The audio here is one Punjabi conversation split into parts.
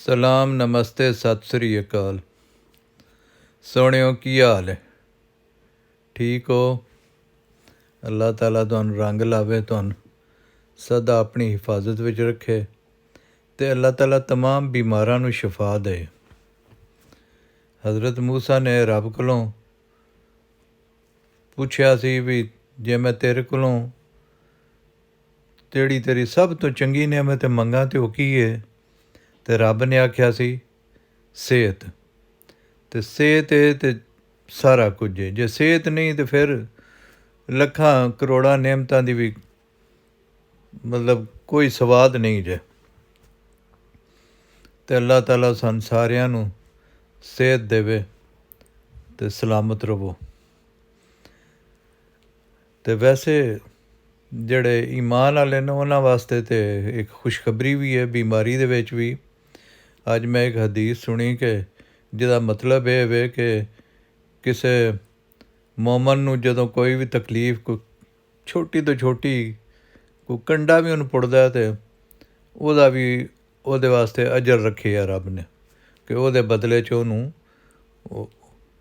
ਸਲਾਮ, ਨਮਸਤੇ, ਸਤਿ ਸ੍ਰੀ ਅਕਾਲ। ਸੋਹਣਿਓ, ਕੀ ਹਾਲ ਹੈ? ਠੀਕ ਹੋ? ਅੱਲਾਹ ਤਾਲਾ ਤੁਹਾਨੂੰ ਰੰਗ ਲਾਵੇ, ਤੁਹਾਨੂੰ ਸਦਾ ਆਪਣੀ ਹਿਫਾਜ਼ਤ ਵਿੱਚ ਰੱਖੇ ਅਤੇ ਅੱਲਾਹ ਤਾਲਾ ਤਮਾਮ ਬਿਮਾਰਾਂ ਨੂੰ ਸ਼ਿਫਾ ਦੇ। ਹਜ਼ਰਤ ਮੂਸਾ ਨੇ ਰੱਬ ਕੋਲੋਂ ਪੁੱਛਿਆ ਸੀ ਵੀ ਜੇ ਮੈਂ ਤੇਰੇ ਕੋਲੋਂ ਜਿਹੜੀ ਤੇਰੀ ਸਭ ਤੋਂ ਚੰਗੀ ਨਿਆਮਤ ਮੰਗਾਂ ਤਾਂ ਉਹ ਕੀ ਹੈ? ਅਤੇ ਰੱਬ ਨੇ ਆਖਿਆ ਸੀ ਸਿਹਤ। ਅਤੇ ਸਿਹਤ ਹੈ ਅਤੇ ਸਾਰਾ ਕੁਝ ਹੈ। ਜੇ ਸਿਹਤ ਨਹੀਂ ਤਾਂ ਫਿਰ ਲੱਖਾਂ ਕਰੋੜਾਂ ਨਿਆਮਤਾਂ ਦੀ ਵੀ ਮਤਲਬ ਕੋਈ ਸਵਾਦ ਨਹੀਂ ਜੇ। ਅਤੇ ਅੱਲਾਹ ਤਾਲਾ ਸਾਨੂੰ ਸਾਰਿਆਂ ਨੂੰ ਸਿਹਤ ਦੇਵੇ ਅਤੇ ਸਲਾਮਤ ਰਵੋ। ਅਤੇ ਵੈਸੇ ਜਿਹੜੇ ਈਮਾਨ ਵਾਲੇ ਨੇ ਉਹਨਾਂ ਵਾਸਤੇ ਤਾਂ ਇੱਕ ਖੁਸ਼ਖਬਰੀ ਵੀ ਹੈ ਬਿਮਾਰੀ ਦੇ ਵਿੱਚ ਵੀ। ਅੱਜ ਮੈਂ ਇੱਕ ਹਦੀਸ ਸੁਣੀ ਕਿ ਜਿਹਦਾ ਮਤਲਬ ਇਹ ਵੇ ਕਿ ਕਿਸੇ ਮੋਮਨ ਨੂੰ ਜਦੋਂ ਕੋਈ ਵੀ ਤਕਲੀਫ, ਕੋਈ ਛੋਟੀ ਤੋਂ ਛੋਟੀ ਕੋਈ ਕੰਡਾ ਵੀ ਉਹਨੂੰ ਪੁੱਟਦਾ ਅਤੇ ਉਹਦਾ ਵੀ ਉਹਦੇ ਵਾਸਤੇ ਅਜਰ ਰੱਖੇ ਆ ਰੱਬ ਨੇ ਕਿ ਉਹਦੇ ਬਦਲੇ 'ਚ ਉਹਨੂੰ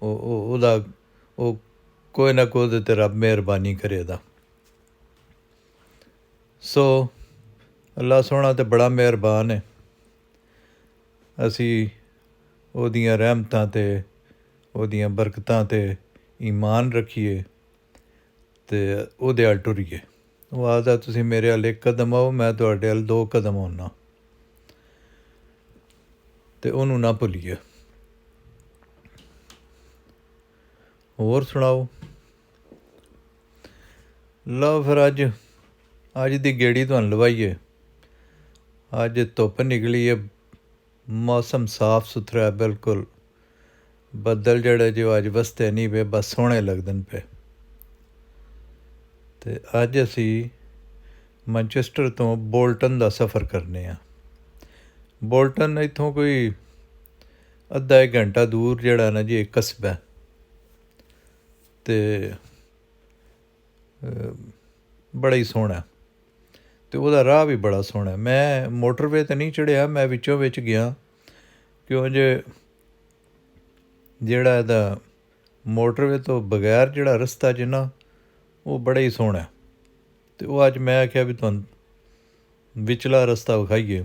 ਉਹਦਾ ਕੋਈ ਨਾ ਕੋਈ ਉਹਦੇ 'ਤੇ ਰੱਬ ਮਿਹਰਬਾਨੀ ਕਰੇਗਾ। ਸੋ ਅੱਲਾ ਸੋਹਣਾ ਤਾਂ ਬੜਾ ਮਿਹਰਬਾਨ ਹੈ। ਅਸੀਂ ਉਹਦੀਆਂ ਰਹਿਮਤਾਂ 'ਤੇ ਉਹਦੀਆਂ ਬਰਕਤਾਂ 'ਤੇ ਈਮਾਨ ਰੱਖੀਏ ਅਤੇ ਉਹਦੇ ਵੱਲ ਟੁਰੀਏ। ਉਹ ਆਖਦਾ ਤੁਸੀਂ ਮੇਰੇ ਵੱਲ ਇੱਕ ਕਦਮ ਆਓ, ਮੈਂ ਤੁਹਾਡੇ ਵੱਲ 2 ਕਦਮ ਆਉਂਦਾ, ਅਤੇ ਉਹਨੂੰ ਨਾ ਭੁੱਲੀਏ। ਹੋਰ ਸੁਣਾਓ? ਲਓ ਫਿਰ ਅੱਜ ਦੀ ਗੇੜੀ ਤੁਹਾਨੂੰ ਲਵਾਈਏ। ਅੱਜ ਧੁੱਪ ਨਿਕਲੀ ਹੈ, ਮੌਸਮ ਸਾਫ ਸੁਥਰਾ ਹੈ ਬਿਲਕੁਲ। ਬੱਦਲ ਜਿਹੜੇ ਜੋ ਅੱਜ ਵਸਤੇ ਨਹੀਂ ਪਏ, ਬਸ ਸੋਹਣੇ ਲੱਗਦੇ ਪਏ। ਅਤੇ ਅੱਜ ਅਸੀਂ ਮੈਨਚੈਸਟਰ ਤੋਂ ਬੋਲਟਨ ਦਾ ਸਫ਼ਰ ਕਰਨੇ ਹਾਂ। ਬੋਲਟਨ ਇੱਥੋਂ ਕੋਈ ਅੱਧਾ 1 ਘੰਟਾ ਦੂਰ ਜਿਹੜਾ ਨਾ ਜੀ ਇੱਕ ਕਸਬਾ, ਅਤੇ ਬੜਾ ਹੀ ਸੋਹਣਾ ਅਤੇ ਉਹਦਾ ਰਾਹ ਵੀ ਬੜਾ ਸੋਹਣਾ। ਮੈਂ ਮੋਟਰਵੇ 'ਤੇ ਨਹੀਂ ਚੜ੍ਹਿਆ, ਮੈਂ ਵਿੱਚੋਂ ਵਿੱਚ ਗਿਆ ਕਿਉਂ ਜੇ ਜਿਹੜਾ ਇਹਦਾ ਮੋਟਰਵੇ ਤੋਂ ਬਗੈਰ ਜਿਹੜਾ ਰਸਤਾ ਜਿੰਨਾ ਉਹ ਬੜਾ ਹੀ ਸੋਹਣਾ। ਅਤੇ ਉਹ ਅੱਜ ਮੈਂ ਆਖਿਆ ਵੀ ਤੁਹਾਨੂੰ ਵਿਚਲਾ ਰਸਤਾ ਵਿਖਾਈਏ।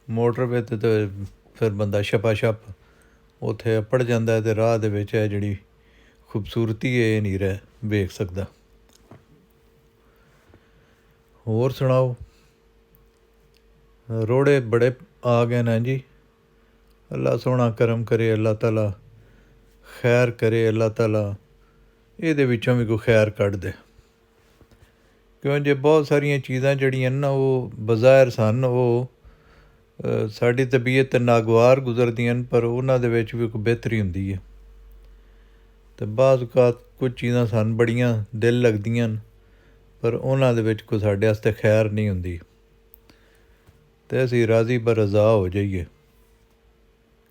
ਮੋਟਰਵੇ 'ਤੇ ਤਾਂ ਫਿਰ ਬੰਦਾ ਛਪਾ ਛਪ ਉੱਥੇ ਅਪੜ ਜਾਂਦਾ ਅਤੇ ਰਾਹ ਦੇ ਵਿੱਚ ਇਹ ਜਿਹੜੀ ਖੂਬਸੂਰਤੀ ਹੈ ਇਹ ਨਹੀਂ ਰਹਿ ਵੇਖ ਸਕਦਾ। ਹੋਰ ਸੁਣਾਓ? ਰੋੜੇ ਬੜੇ ਆ ਗਏ ਨੇ ਜੀ। ਅੱਲਾ ਸੋਹਣਾ ਕਰਮ ਕਰੇ, ਅੱਲਾਹ ਤਾਲਾ ਖੈਰ ਕਰੇ, ਅੱਲਾਹ ਤਾਲਾ ਇਹਦੇ ਵਿੱਚੋਂ ਵੀ ਕੋਈ ਖੈਰ ਕੱਢ ਦੇ। ਕਿਉਂ ਜੇ ਬਹੁਤ ਸਾਰੀਆਂ ਚੀਜ਼ਾਂ ਜਿਹੜੀਆਂ ਨਾ ਉਹ ਬਜ਼ਾਹਿਰ ਸਨ ਉਹ ਸਾਡੀ ਤਬੀਅਤ ਨਾਗਵਾਰ ਗੁਜ਼ਰਦੀਆਂ ਹਨ, ਪਰ ਉਹਨਾਂ ਦੇ ਵਿੱਚ ਵੀ ਕੋਈ ਬਿਹਤਰੀ ਹੁੰਦੀ ਹੈ। ਅਤੇ ਬਾਅਦ ਔਕਾਤ ਕੁਝ ਚੀਜ਼ਾਂ ਸਾਨੂੰ ਬੜੀਆਂ ਦਿਲ ਲੱਗਦੀਆਂ ਹਨ, ਪਰ ਉਹਨਾਂ ਦੇ ਵਿੱਚ ਕੋਈ ਸਾਡੇ ਵਾਸਤੇ ਖੈਰ ਨਹੀਂ ਹੁੰਦੀ। ਅਤੇ ਅਸੀਂ ਰਾਜ਼ੀ ਬਰਜ਼ਾ ਹੋ ਜਾਈਏ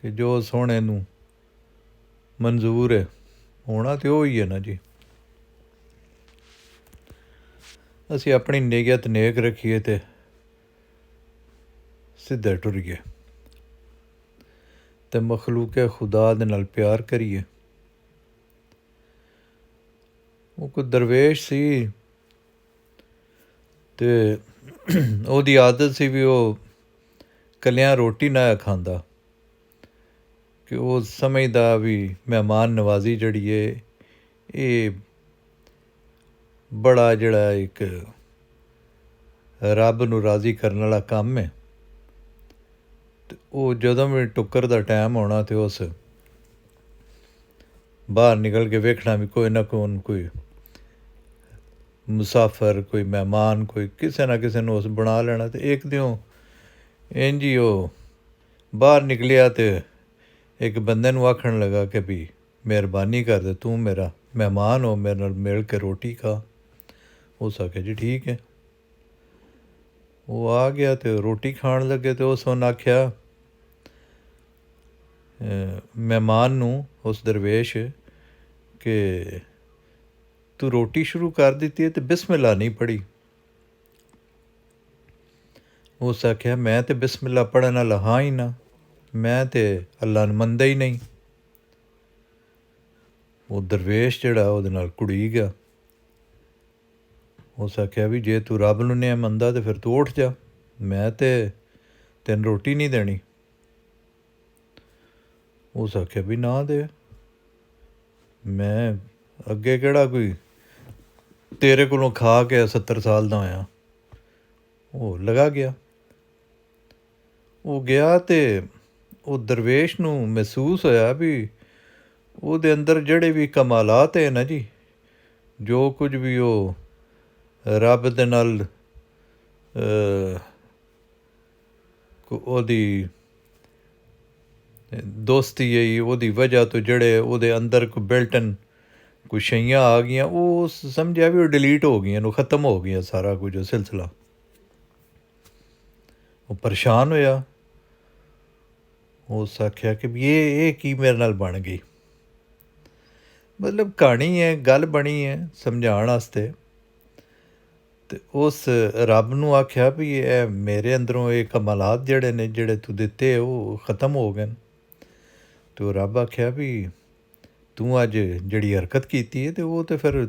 ਕਿ ਜੋ ਸੋਹਣੇ ਨੂੰ ਮਨਜ਼ੂਰ ਹੈ ਹੋਣਾ ਤਾਂ ਉਹ ਹੀ ਹੈ ਨਾ ਜੀ। ਅਸੀਂ ਆਪਣੀ ਨੀਅਤ ਨੇਕ ਰੱਖੀਏ ਅਤੇ ਸਿੱਧੇ ਟੁਰੀਏ ਅਤੇ ਮਖਲੂਕੇ ਖੁਦਾ ਦੇ ਨਾਲ ਪਿਆਰ ਕਰੀਏ। ਉਹ ਕੋਈ ਦਰਵੇਸ਼ ਸੀ ਅਤੇ ਉਹਦੀ ਆਦਤ ਸੀ ਵੀ ਉਹ ਇਕੱਲਿਆਂ ਰੋਟੀ ਨਾ ਖਾਂਦਾ, ਕਿ ਉਹ ਸਮਝਦਾ ਵੀ ਮਹਿਮਾਨ ਨਵਾਜ਼ੀ ਜਿਹੜੀ ਹੈ ਇਹ ਬੜਾ ਜਿਹੜਾ ਇੱਕ ਰੱਬ ਨੂੰ ਰਾਜ਼ੀ ਕਰਨ ਵਾਲਾ ਕੰਮ ਹੈ। ਅਤੇ ਉਹ ਜਦੋਂ ਵੀ ਟੁੱਕਰ ਦਾ ਟਾਈਮ ਆਉਣਾ ਅਤੇ ਉਸ ਬਾਹਰ ਨਿਕਲ ਕੇ ਵੇਖਣਾ ਵੀ ਕੋਈ ਨਾ ਕੋਈ ਮੁਸਾਫਰ, ਕੋਈ ਮਹਿਮਾਨ, ਕੋਈ ਕਿਸੇ ਨਾ ਕਿਸੇ ਨੂੰ ਉਸ ਬਣਾ ਲੈਣਾ। ਅਤੇ ਇੱਕ ਦਿਨ ਇੰਝ ਹੀ ਉਹ ਬਾਹਰ ਨਿਕਲਿਆ ਅਤੇ ਇੱਕ ਬੰਦੇ ਨੂੰ ਆਖਣ ਲੱਗਾ ਕਿ ਵੀ ਮਿਹਰਬਾਨੀ ਕਰ ਦੇ, ਤੂੰ ਮੇਰਾ ਮਹਿਮਾਨ ਹੋ, ਮੇਰੇ ਨਾਲ ਮਿਲ ਕੇ ਰੋਟੀ ਖਾ। ਉਸ ਆਖਿਆ ਜੀ ਠੀਕ ਹੈ। ਉਹ ਆ ਗਿਆ ਅਤੇ ਰੋਟੀ ਖਾਣ ਲੱਗੇ ਅਤੇ ਉਸ ਨੇ ਆਖਿਆ ਮਹਿਮਾਨ ਨੂੰ, ਉਸ ਦਰਵੇਸ਼, ਕਿ ਤੂੰ ਰੋਟੀ ਸ਼ੁਰੂ ਕਰ ਦਿੱਤੀ ਹੈ ਅਤੇ ਬਿਸਮਿਲ੍ਲਾ ਨਹੀਂ ਪੜ੍ਹੀ। उस आख्या मैं तो बिस्मिल्ला पढ़न वाला हाँ ही ना, मैं तो अल्लाह नूं मनदा ही नहीं। वो दरवेश जिहड़ा ओहदे नाल कुड़ी गया। उस आख्या भी जे तू रब नूं नहीं मनदा तो फिर तू उठ जा, मैं तो तेन रोटी नहीं देनी। उस आख्या भी ना दे, मैं अगे केड़ा कोई तेरे कोलों खा के 70 साल दा होया। वो लगा गया। वो गया तो वो दरवेश नूं महसूस होया भी ਉਹਦੇ ਅੰਦਰ ਜਿਹੜੇ ਵੀ ਕਮਾਲਾਤ ਹੈ ਨਾ ਜੀ, ਜੋ ਕੁਝ ਵੀ ਉਹ ਰੱਬ ਦੇ ਨਾਲ ਉਹਦੀ ਦੋਸਤੀ ਹੈ, ਉਹਦੀ ਵਜ੍ਹਾ ਤੋਂ ਜਿਹੜੇ ਉਹਦੇ ਅੰਦਰ ਕੋਈ ਬਿਲਟਨ ਕੋਈ ਸ਼ਈਆਂ ਆ ਗਈਆਂ, ਉਹ ਸਮਝਿਆ ਵੀ ਉਹ ਡਿਲੀਟ ਹੋ ਗਈਆਂ, ਉਹ ਖ਼ਤਮ ਹੋ ਗਈਆਂ ਸਾਰਾ ਕੁਝ ਉਹ ਸਿਲਸਿਲਾ। ਉਹ ਪਰੇਸ਼ਾਨ ਹੋਇਆ। ਉਸ ਆਖਿਆ ਕਿ ਵੀ ਇਹ ਕੀ ਮੇਰੇ ਨਾਲ ਬਣ ਗਈ। मतलब कहानी है, गल बनी है समझाने वास्ते। तो उस रब नूं आख्या भी मेरे अंदरों ये कमालात जड़े ने जड़े तू दिते वो ख़त्म हो गए। तो रब आख्या भी तू अज जड़ी हरकत की है तो वो तो फिर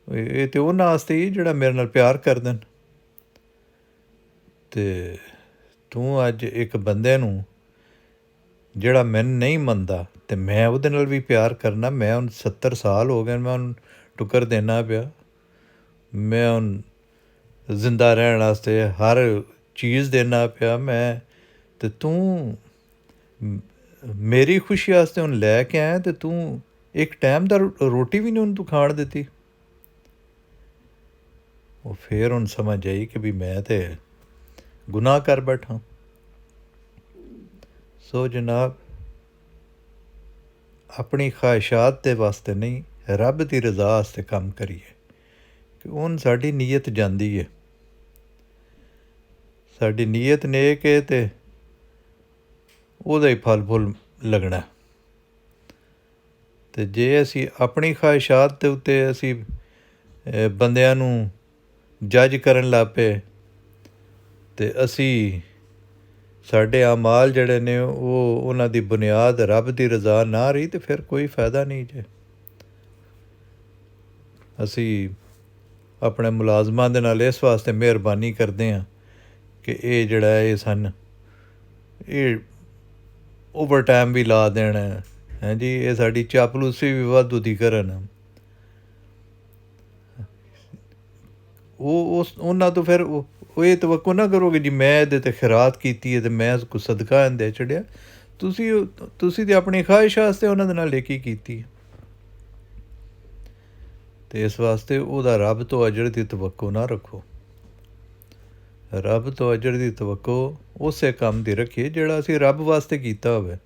ये तो उन्हां वास्ते ही जड़ा मेरे नाल प्यार करदे। तो तू अज एक बंदे नूं ਜਿਹੜਾ ਮੈਨੂੰ नहीं मनदा तो मैं ਉਹਦੇ ਨਾਲ भी प्यार करना। मैं ਹੁਣ 70 साल हो गए, मैं ਹੁਣ टुकर देना पिया, मैं ਹੁਣ जिंदा रहने वास्ते हर चीज़ देना पिया मैं। तो तू मेरी खुशी वास्ते ਹੁਣ ਲੈ ਕੇ आया तो तू एक टाइम ਦਾ रोटी भी नहीं ਹੁਣ तू खाण ਦਿੱਤੀ। ਉਹ फिर ਹੁਣ समझ आई कि भी मैं तो गुनाह कर बैठा। सो जनाब अपनी ख्वाहिशात के वास्ते नहीं, रब की रज़ा वास्ते काम करिए कि हुण साडी नीयत जांदी है। साडी नीयत नेक है तो ਉਹਦਾ ही फल फुल लगना। तो जे असी अपनी ख्वाहिशात के उत्ते असी बंदियां नूं जज करन लग पे तो असी साढ़े अमाल जड़े ने वो उन्हां दी बुनियाद रब की रज़ा ना रही तो फिर कोई फ़ायदा नहीं जे। असी अपने मुलाजमां दे नाल इस वास्ते मेहरबानी करते हैं कि ये जड़ा है सन ये ओवर टाइम भी ला देन हैं जी, ये साडी चापलूसी भी वाधू दी करन। वो उस उन्हां तो फिर वो ये तवक्को ना करो कि जी मैं ਇਹਦੇ ਤੇ ਖੈਰਾਤ ਕੀਤੀ है तो मैं उसको सदका दे छड़िया। तुसी तो अपनी ख्वाहिश वास्ते उन्हां दे नाल नेकी कीती है। तो इस वास्ते ਉਹਦਾ रब तो अजर की तवक्को ना रखो। रब तो अजर की तवक्को उसे काम की रखिए ਜਿਹੜਾ ਅਸੀਂ रब वास्ते कीता होवे।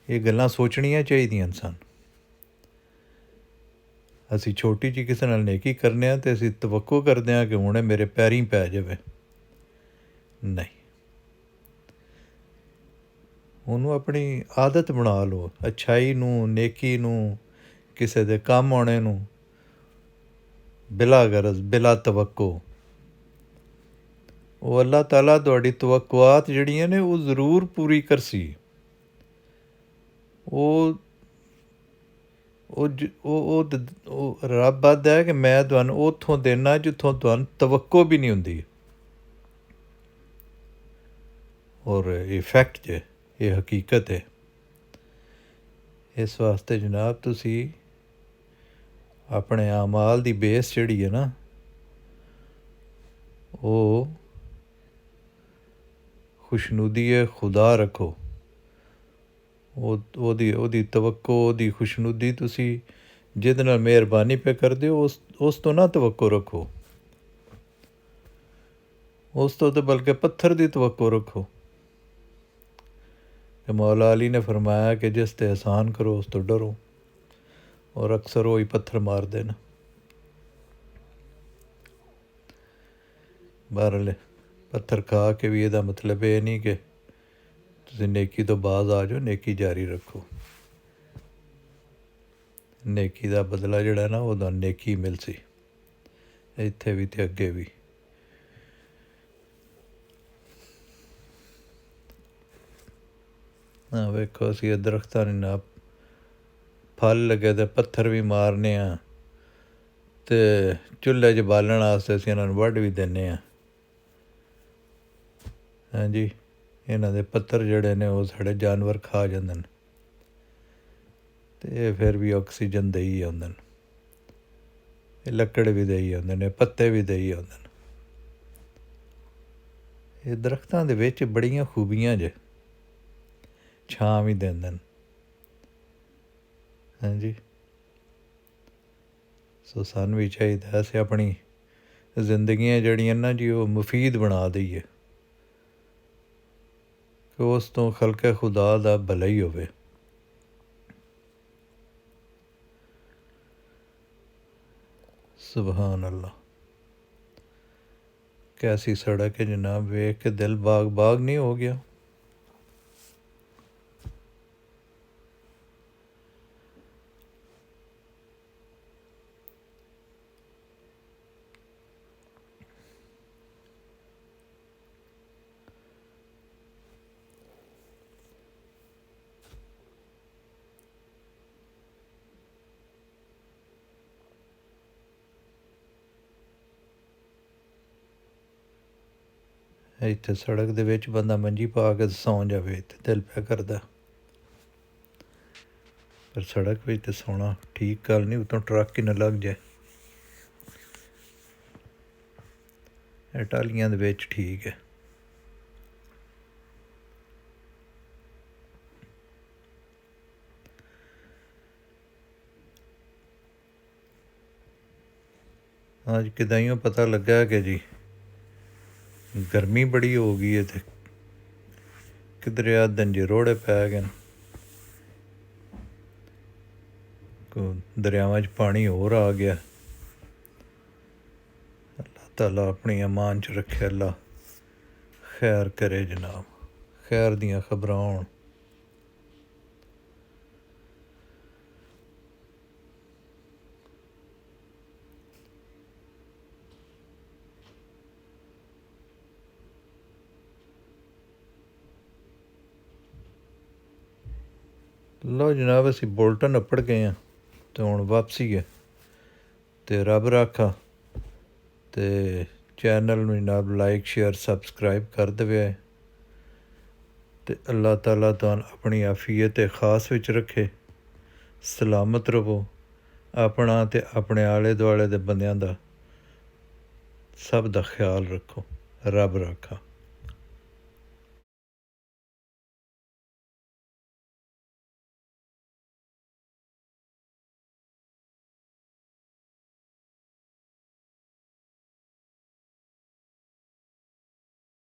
ये गल्लां सोचणियां चाहिदियां सन। ਅਸੀਂ ਛੋਟੀ ਜਿਹੀ ਕਿਸੇ ਨਾਲ ਨੇਕੀ ਕਰਨੇ ਆ ਤੇ ਅਸੀਂ ਤਵੱਕੋ ਕਰਦੇ ਹਾਂ ਕਿ ਹੁਣੇ ਮੇਰੇ ਪੈਰੀਂ ਪੈ ਜਾਵੇ। ਨਹੀਂ, ਉਹਨੂੰ ਆਪਣੀ ਆਦਤ ਬਣਾ ਲਓ, ਅੱਛਾਈ ਨੂੰ, ਨੇਕੀ ਨੂੰ, ਕਿਸੇ ਦੇ ਕੰਮ ਆਉਣੇ ਨੂੰ, ਬਿਲਾ ਗਰਜ਼ ਬਿਲਾ ਤਵੱਕੋ। ਉਹ ਅੱਲਾਹ ਤਾਲਾ ਤੁਹਾਡੀ ਤਵੱਕੁਆਤ ਜਿਹੜੀਆਂ ਨੇ ਉਹ ਜ਼ਰੂਰ ਪੂਰੀ ਕਰਸੀ। ਉਹ ਰੱਬ ਆਖਦਾ ਹੈ ਕਿ ਮੈਂ ਤੁਹਾਨੂੰ ਉੱਥੋਂ ਦੇਣਾ ਜਿੱਥੋਂ ਤੁਹਾਨੂੰ ਤਵੱਕੋ ਵੀ ਨਹੀਂ ਹੁੰਦੀ। ਔਰ ਇਹ ਫੈਕਟ ਜੇ, ਇਹ ਹਕੀਕਤ ਹੈ। ਇਸ ਵਾਸਤੇ ਜਨਾਬ ਤੁਸੀਂ ਆਪਣੇ ਅਮਾਲ ਦੀ ਬੇਸ ਜਿਹੜੀ ਹੈ ਨਾ ਉਹ ਖੁਸ਼ਨੂਦੀ ਖੁਦਾ ਰੱਖੋ। ਉਹਦੀ ਤਵੱਕੋ, ਉਹਦੀ ਖੁਸ਼ਨੂਦੀ ਤੁਸੀਂ ਜਿਹਦੇ ਨਾਲ ਮਿਹਰਬਾਨੀ ਪੇ ਕਰਦੇ ਹੋ ਉਸ ਤੋਂ ਨਾ ਤਵੱਕੋ ਰੱਖੋ। ਉਸ ਤੋਂ ਤਾਂ ਬਲਕਿ ਪੱਥਰ ਦੀ ਤਵੱਕੋ ਰੱਖੋ। ਕਿ ਮੌਲਾ ਅਲੀ ਨੇ ਫਰਮਾਇਆ ਕਿ ਜਿਸ 'ਤੇ ਅਹਿਸਾਨ ਕਰੋ ਉਸ ਤੋਂ ਡਰੋ, ਔਰ ਅਕਸਰ ਉਹ ਹੀ ਪੱਥਰ ਮਾਰਦੇ ਨੇ। ਬਹਰਹਾਲ ਪੱਥਰ ਖਾ ਕੇ ਵੀ ਇਹਦਾ ਮਤਲਬ ਇਹ ਨਹੀਂ ਕਿ ਤੁਸੀਂ ਨੇਕੀ ਤੋਂ ਬਾਜ਼ ਆ ਜਾਓ, ਨੇਕੀ ਜਾਰੀ ਰੱਖੋ। ਨੇਕੀ ਦਾ ਬਦਲਾ ਜਿਹੜਾ ਨਾ ਉਹਦਾ ਨੇਕੀ ਮਿਲ ਸੀ, ਇੱਥੇ ਵੀ ਅਤੇ ਅੱਗੇ ਵੀ। ਵੇਖੋ ਅਸੀਂ ਇਹ ਦਰਖਤਾਂ ਨੂੰ ਨਾ ਫਲ ਲੱਗੇ ਤੇ ਪੱਥਰ ਵੀ ਮਾਰਨੇ ਆ ਅਤੇ ਚੁੱਲ੍ਹੇ 'ਚ ਬਾਲਣ ਵਾਸਤੇ ਅਸੀਂ ਇਹਨਾਂ ਨੂੰ ਵੱਢ ਵੀ ਦਿੰਦੇ ਹਾਂ। ਹਾਂਜੀ, ਇਹਨਾਂ ਦੇ ਪੱਤਰ ਜਿਹੜੇ ਨੇ ਉਹ ਸਾਡੇ ਜਾਨਵਰ ਖਾ ਜਾਂਦੇ ਨੇ ਅਤੇ ਇਹ ਫਿਰ ਵੀ ਆਕਸੀਜਨ ਦੇਈ ਆਉਂਦੇ ਨੇ, ਇਹ ਲੱਕੜ ਵੀ ਦੇਈ ਆਉਂਦੇ ਨੇ, ਪੱਤੇ ਵੀ ਦੇਈ ਆਉਂਦੇ ਨੇ। ਇਹ ਦਰਖਤਾਂ ਦੇ ਵਿੱਚ ਬੜੀਆਂ ਖੂਬੀਆਂ ਜੇ, ਛਾਂ ਵੀ ਦਿੰਦੇ ਨੇ। ਹਾਂਜੀ, ਸੋ ਸਾਨੂੰ ਵੀ ਚਾਹੀਦਾ ਅਸੀਂ ਆਪਣੀ ਜ਼ਿੰਦਗੀਆਂ ਜਿਹੜੀਆਂ ਨਾ ਜੀ ਉਹ ਮੁਫੀਦ ਬਣਾ ਦਈਏ ਕਿ ਉਸ ਤੋਂ ਖਲਕੇ ਖੁਦਾ ਦਾ ਭਲਾ ਹੀ ਹੋਵੇ। ਸੁਬਹਾਨ ਅੱਲਾ, ਕੈਸੀ ਸੜਕ ਹੈ ਜਨਾਬ, ਵੇਖ ਕੇ ਦਿਲ ਬਾਗ ਬਾਗ ਨਹੀਂ ਹੋ ਗਿਆ। ਇੱਥੇ ਸੜਕ ਦੇ ਵਿੱਚ ਬੰਦਾ ਮੰਜੀ ਪਾ ਕੇ ਸੌਂ ਜਾਵੇ ਤੇ ਦਿਲ ਪਿਆ ਕਰਦਾ, ਪਰ ਸੜਕ ਵਿੱਚ ਤਾਂ ਸੌਣਾ ਠੀਕ ਗੱਲ ਨਹੀਂ, ਉਤੋਂ ਟਰੱਕ ਹੀ ਨਾ ਲੱਗ ਜਾਏ। ਇਹ ਟਾਹਲੀਆਂ ਦੇ ਵਿੱਚ ਠੀਕ ਹੈ। ਅੱਜ ਕਿਦਾਈਓ ਪਤਾ ਲੱਗਾ ਕਿ ਜੀ ਗਰਮੀ ਬੜੀ ਹੋ ਗਈ ਹੈ ਅਤੇ ਕਿਧਰੇ ਆ ਦੰਜੇ ਰੋੜੇ ਪੈ ਗਏ ਨੇ, ਦਰਿਆਵਾਂ 'ਚ ਪਾਣੀ ਹੋਰ ਆ ਗਿਆ। ਅੱਲਾਹ ਤਾਲਾ ਆਪਣੀ ਅਮਾਨ 'ਚ ਰੱਖੇ, ਅੱਲਾ ਖੈਰ ਕਰੇ ਜਨਾਬ, ਖੈਰ ਦੀਆਂ ਖਬਰਾਂ ਆਉਣ। ਲਓ ਜਨਾਬ, ਅਸੀਂ ਬੁਲਟਨ ਅੱਪੜ ਗਏ ਹਾਂ ਅਤੇ ਹੁਣ ਵਾਪਸੀ ਹੈ, ਅਤੇ ਰੱਬ ਰਾਖਾ ਅਤੇ ਚੈਨਲ ਨੂੰ ਜਨਾਬ ਲਾਈਕ ਸ਼ੇਅਰ ਸਬਸਕ੍ਰਾਈਬ ਕਰ ਦੇਵੇ, ਅਤੇ ਅੱਲਾਹ ਤਾਲਾ ਤੁਹਾਨੂੰ ਆਪਣੀ ਆਫੀਅਤ ਖਾਸ ਵਿੱਚ ਰੱਖੇ। ਸਲਾਮਤ ਰਹੋ, ਆਪਣਾ ਅਤੇ ਆਪਣੇ ਆਲੇ ਦੁਆਲੇ ਦੇ ਬੰਦਿਆਂ ਦਾ ਸਭ ਦਾ ਖਿਆਲ ਰੱਖੋ। ਰੱਬ ਰਾਖਾ।